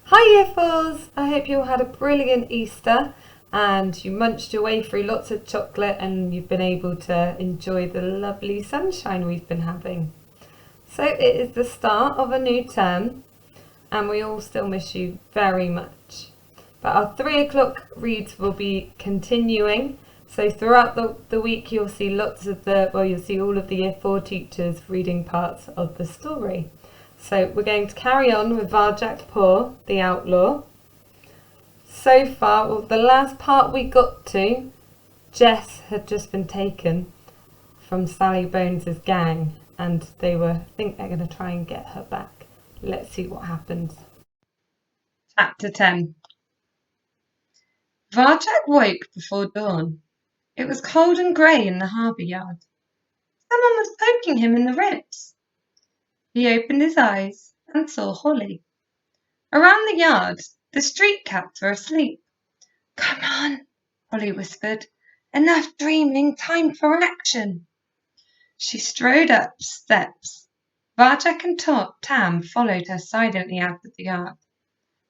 Hi Year Fours! I hope you all had a brilliant Easter and you munched your way through lots of chocolate and you've been able to enjoy the lovely sunshine we've been having. So it is the start of a new term and we all still miss you very much. But our 3 o'clock reads will be continuing. So throughout the week you'll see you'll see all of the Year 4 teachers reading parts of the story. So we're going to carry on with Varjak Poor, the Outlaw. So far, the last part we got to, Jess had just been taken from Sally Bones' gang and I think they're going to try and get her back. Let's see what happens. Chapter 10. Varjak woke before dawn. It was cold and grey in the harbour yard. Someone was poking him in the ribs. He opened his eyes and saw Holly. Around the yard, the street cats were asleep. "Come on," Holly whispered. "Enough dreaming, time for action." She strode up steps. Varjak and Tam followed her silently out of the yard.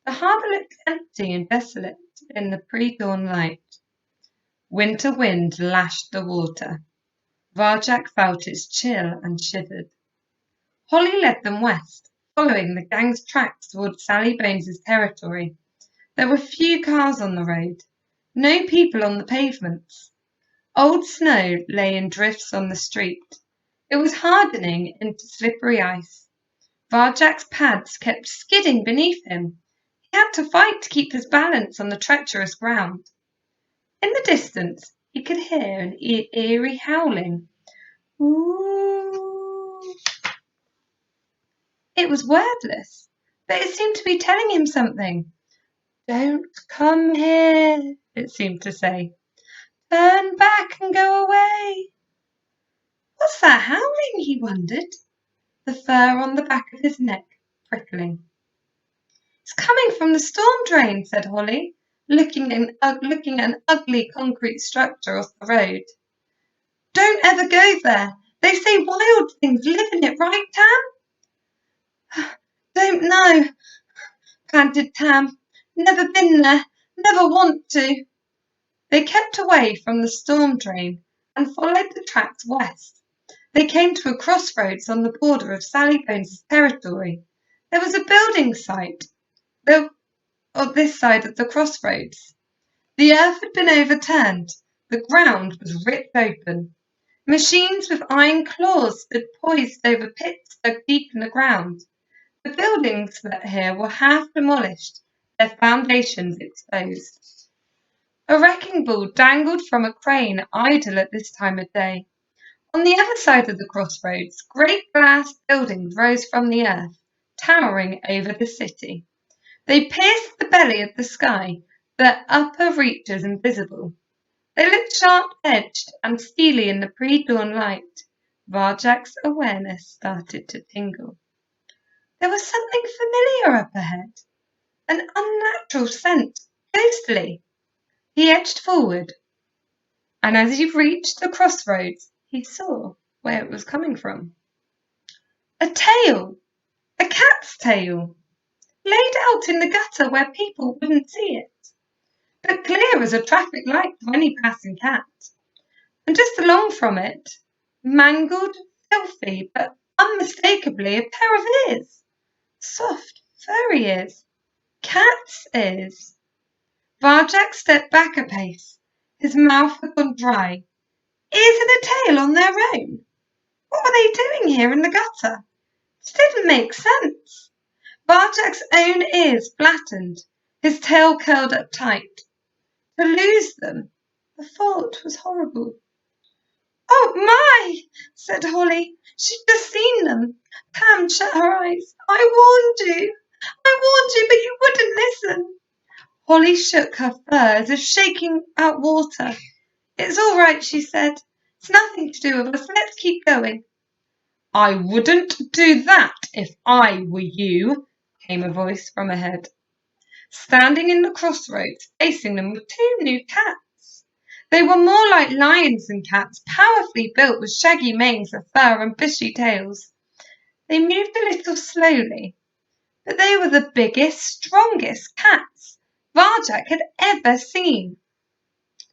The harbour looked empty and desolate in the pre-dawn light. Winter wind lashed the water. Varjak felt its chill and shivered. Holly led them west, following the gang's tracks towards Sally Bones' territory. There were few cars on the road, no people on the pavements. Old snow lay in drifts on the street. It was hardening into slippery ice. Varjak's pads kept skidding beneath him. He had to fight to keep his balance on the treacherous ground. In the distance, he could hear an eerie howling. Ooh. It was wordless, but it seemed to be telling him something. "Don't come here," it seemed to say. "Turn back and go away." What's that howling? He wondered, the fur on the back of his neck prickling. "It's coming from the storm drain," said Holly, looking at an ugly concrete structure off the road. "Don't ever go there. They say wild things live in it, right, Tam?" "Don't know," panted Tam. "Never been there. Never want to." They kept away from the storm drain and followed the tracks west. They came to a crossroads on the border of Sally Bones' territory. There was a building site on this side of the crossroads. The earth had been overturned. The ground was ripped open. Machines with iron claws stood poised over pits dug deep in the ground. The buildings here were half demolished, their foundations exposed. A wrecking ball dangled from a crane idle at this time of day. On the other side of the crossroads, great glass buildings rose from the earth, towering over the city. They pierced the belly of the sky, their upper reaches invisible. They looked sharp-edged and steely in the pre-dawn light. Varjak's awareness started to tingle. There was something familiar up ahead, an unnatural scent, ghostly. He edged forward, and as he reached the crossroads, he saw where it was coming from. A tail! A cat's tail! Laid out in the gutter where people wouldn't see it, but clear as a traffic light to any passing cat. And just along from it, mangled, filthy, but unmistakably a pair of ears. Soft, furry ears. Cat's ears. Varjak stepped back a pace. His mouth had gone dry. Ears and a tail on their own. What were they doing here in the gutter? It didn't make sense. Varjak's own ears flattened, his tail curled up tight. To lose them, the thought was horrible. "Oh, my!" said Holly. She'd just seen them. Pam shut her eyes. I warned you, but you wouldn't listen." Holly shook her fur as if shaking out water. "It's all right," she said. "It's nothing to do with us. Let's keep going." "I wouldn't do that if I were you," came a voice from ahead. Standing in the crossroads, facing them were two new cats. They were more like lions than cats, powerfully built with shaggy manes of fur and bushy tails. They moved a little slowly. but they were the biggest, strongest cats Varjak had ever seen.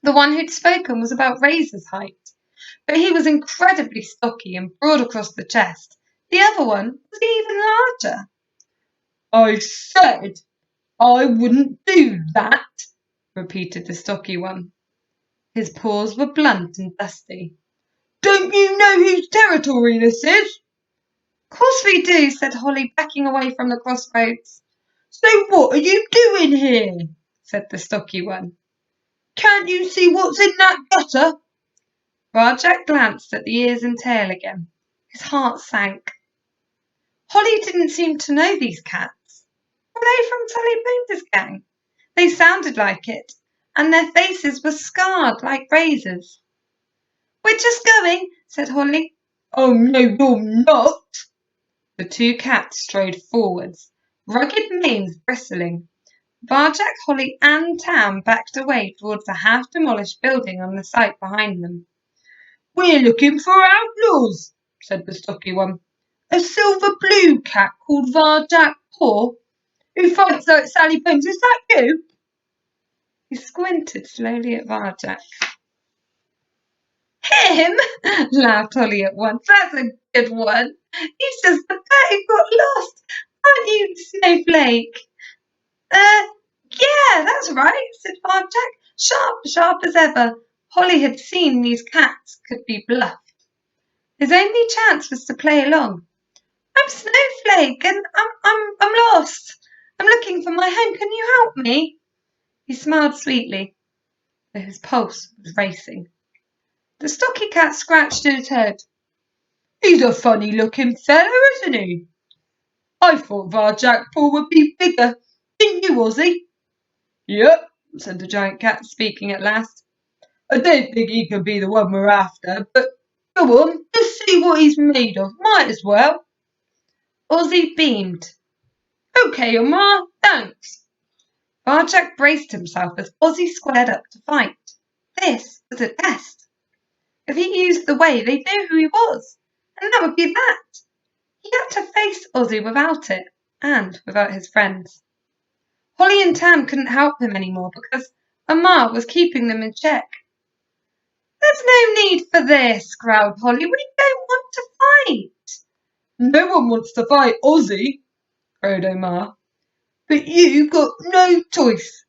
The one who'd spoken was about Razor's height, but he was incredibly stocky and broad across the chest. The other one was even larger. I said I wouldn't do that, repeated the stocky one. His paws were blunt and dusty. Don't you know whose territory this is? Course we do, said Holly, backing away from the crossroads. So what are you doing here? Said the stocky one. Can't you see what's in that gutter? Varjak glanced at the ears and tail again. His heart sank. Holly didn't seem to know these cats. Were they from Sally Bones' gang? They sounded like it, and their faces were scarred like razors. We're just going, said Holly. Oh, no, you're not. The two cats strode forwards, rugged manes bristling. Varjak, Holly, and Tam backed away towards a half-demolished building on the site behind them. We're looking for outlaws, said the stocky one. A silver-blue cat called Varjak Paw, who fights like Sally Bones. Is that you? He squinted slowly at Varjak. Him? Laughed Holly at once. That's a good one. He's just the pet who got lost. Aren't you, Snowflake? Yeah, that's right, said Varjak. Sharp as ever. Holly had seen these cats could be bluffed. His only chance was to play along. I'm Snowflake, and I'm lost. I'm looking for my home. Can you help me? He smiled sweetly, though his pulse was racing. The stocky cat scratched his head. He's a funny-looking fellow, isn't he? I thought Varjak Paw would be bigger. Didn't you, Ozzy? Yep, said the giant cat, speaking at last. I don't think he can be the one we're after, but go on, let's see what he's made of. Might as well. Ozzy beamed. Okay, Omar, thanks. Varjak braced himself as Ozzy squared up to fight. This was a test. If he used the way, they'd know who he was, and that would be that. He had to face Ozzy without it, and without his friends. Holly and Tam couldn't help him anymore because Omar was keeping them in check. There's no need for this, growled Holly. We don't want to fight. No one wants to fight Ozzy, crowed Omar. But you got no choice.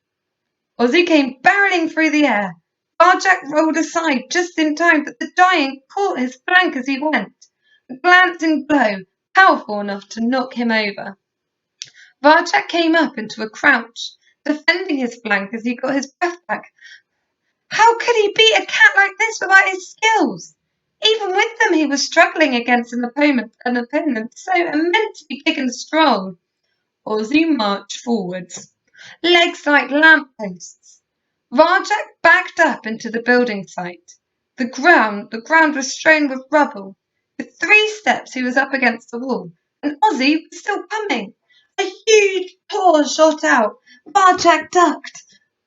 Ozzy came barreling through the air. Varjak rolled aside just in time, but the giant caught his flank as he went. A glancing blow, powerful enough to knock him over. Varjak came up into a crouch, defending his flank as he got his breath back. How could he beat a cat like this without his skills? Even with them, he was struggling against an opponent so immensely big and strong. Ozzy marched forwards, legs like lampposts. Varjak backed up into the building site. The ground was strewn with rubble. With 3 steps, he was up against the wall, and Ozzy was still coming. A huge paw shot out. Varjak ducked.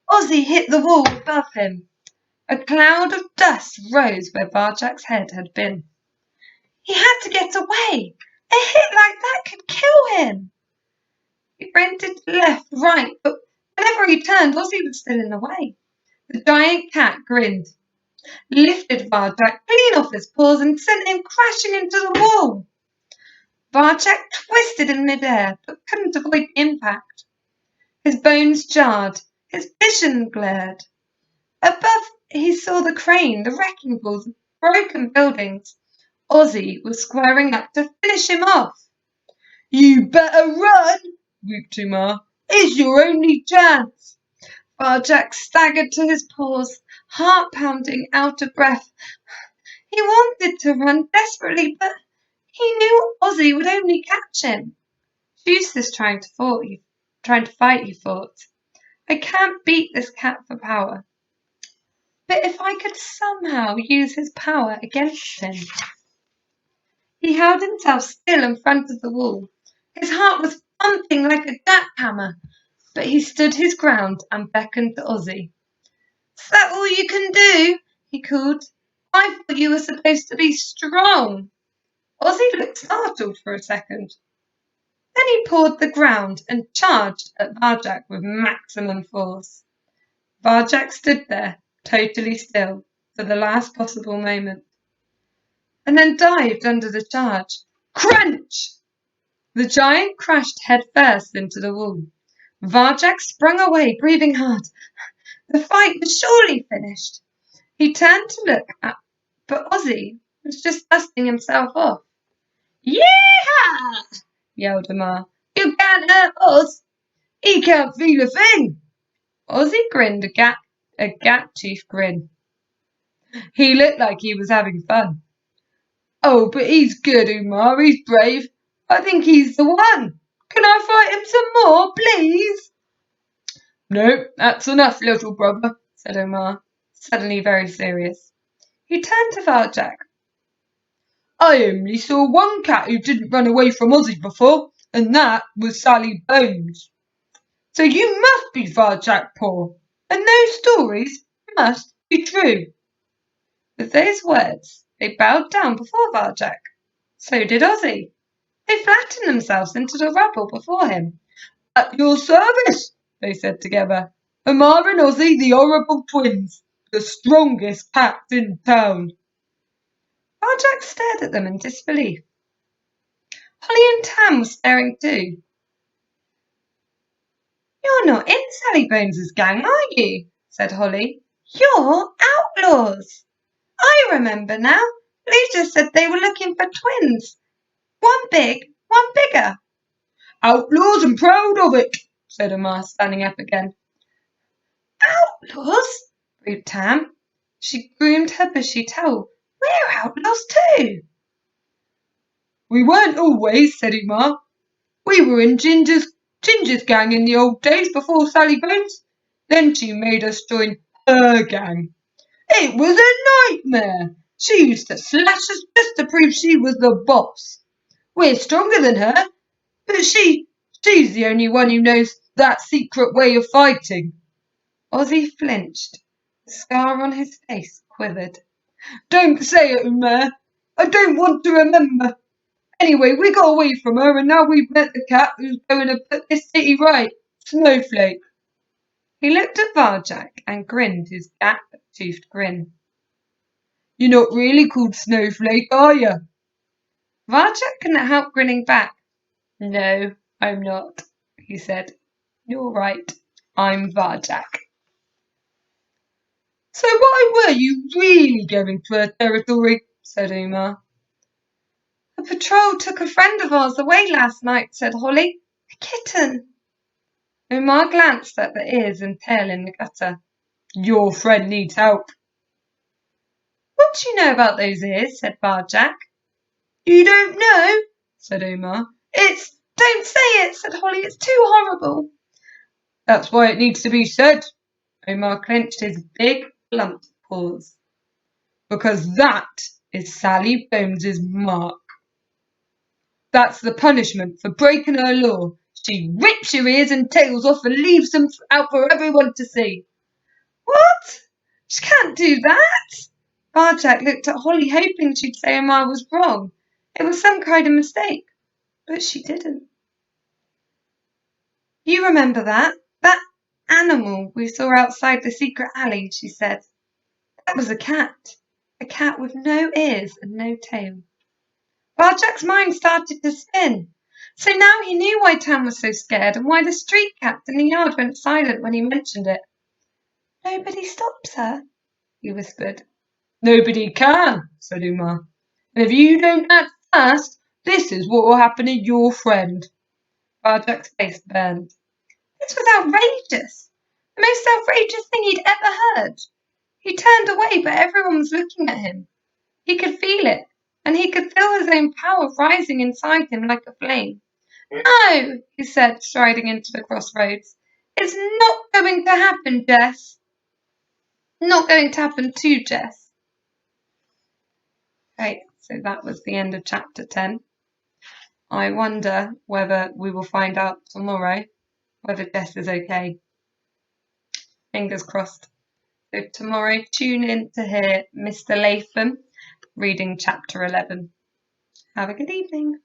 Ozzy hit the wall above him. A cloud of dust rose where Varjak's head had been. He had to get away. A hit like that could kill him. He sprinted left, right, but whenever he turned, Ozzy was still in the way. The giant cat grinned, lifted Varjak clean off his paws and sent him crashing into the wall. Varjak twisted in midair, but couldn't avoid the impact. His bones jarred, his vision glared. Above, he saw the crane, the wrecking balls, broken buildings. Ozzy was squaring up to finish him off. You better run, whooped Umar. It's your only chance. Varjak staggered to his paws, heart pounding, out of breath. He wanted to run desperately, but he knew Ozzy would only catch him. Useless trying to fight, he thought. I can't beat this cat for power. But if I could somehow use his power against him. He held himself still in front of the wall. His heart was thumping like a jackhammer, but he stood his ground and beckoned to Ozzy. Is that all you can do? He called. I thought you were supposed to be strong. Ozzy looked startled for a second. Then he pawed the ground and charged at Varjak with maximum force. Varjak stood there, totally still, for the last possible moment, and then dived under the charge. Crunch! The giant crashed headfirst into the wall. Varjak sprung away, breathing hard. The fight was surely finished. He turned to look up, but Ozzy was just dusting himself off. Yeehaw! Yelled Amar. You can't hurt us. He can't feel a thing. Ozzy grinned a gap-toothed grin. He looked like he was having fun. Oh, but he's good, Umar. He's brave. I think he's the one. Can I fight him some more, please? No, that's enough, little brother, said Omar, suddenly very serious. He turned to Varjak. I only saw one cat who didn't run away from Ozzy before, and that was Sally Bones. So you must be Varjak Paw, and those stories must be true. With those words, they bowed down before Varjak. So did Ozzy. They flattened themselves into the rubble before him. At your service, they said together. Amar and Ozzy, the horrible twins, the strongest cats in town. Varjak stared at them in disbelief. Holly and Tam were staring too. You're not in Sally Bones's gang, are you? Said Holly. You're outlaws. I remember now. Lucia said they were looking for twins. One big, one bigger. Outlaws and proud of it, said Amar, standing up again. Outlaws? breathed Tam. She groomed her bushy tail. We're outlaws too. We weren't always, said Umar. We were in Ginger's gang in the old days before Sally Bones. Then she made us join her gang. It was a nightmare. She used to slash us just to prove she was the boss. We're stronger than her, but she's the only one who knows that secret way of fighting. Ozzy flinched. The scar on his face quivered. Don't say it, Umar. I don't want to remember. Anyway, we got away from her, and now we've met the cat who's going to put this city right. Snowflake. He looked at Varjak and grinned his gap-toothed grin. You're not really called Snowflake, are you? Varjak couldn't help grinning back. No, I'm not, he said. You're right. I'm Varjak. So why were you really going to her territory? Said Umar. A patrol took a friend of ours away last night, said Holly. A kitten. Umar glanced at the ears and tail in the gutter. Your friend needs help. What do you know about those ears? Said Varjak. You don't know? Said Umar. Don't say it, said Holly. It's too horrible. That's why it needs to be said. Umar clenched his big, blunt paws. Because that is Sally Bones's mark. That's the punishment for breaking her law. She rips your ears and tails off and leaves them out for everyone to see. What? She can't do that. Varjak looked at Holly, hoping she'd say Omar was wrong. It was some kind of mistake. But she didn't. You remember that? That animal we saw outside the secret alley, she said. That was a cat. A cat with no ears and no tail. Varjak's mind started to spin. So now he knew why Tam was so scared and why the street cat in the yard went silent when he mentioned it. Nobody stops her, he whispered. Nobody can, said Umar. And if you don't act fast, this is what will happen to your friend. Varjak's face burned. This was outrageous. The most outrageous thing he'd ever heard. He turned away, but everyone was looking at him. He could feel it, and he could feel his own power rising inside him like a flame. No, he said, striding into the crossroads. It's not going to happen, Jess. Not going to happen to Jess. Okay, so that was the end of chapter 10. I wonder whether we will find out tomorrow whether Jess is okay. Fingers crossed. So tomorrow, tune in to hear Mr. Latham reading chapter 11. Have a good evening.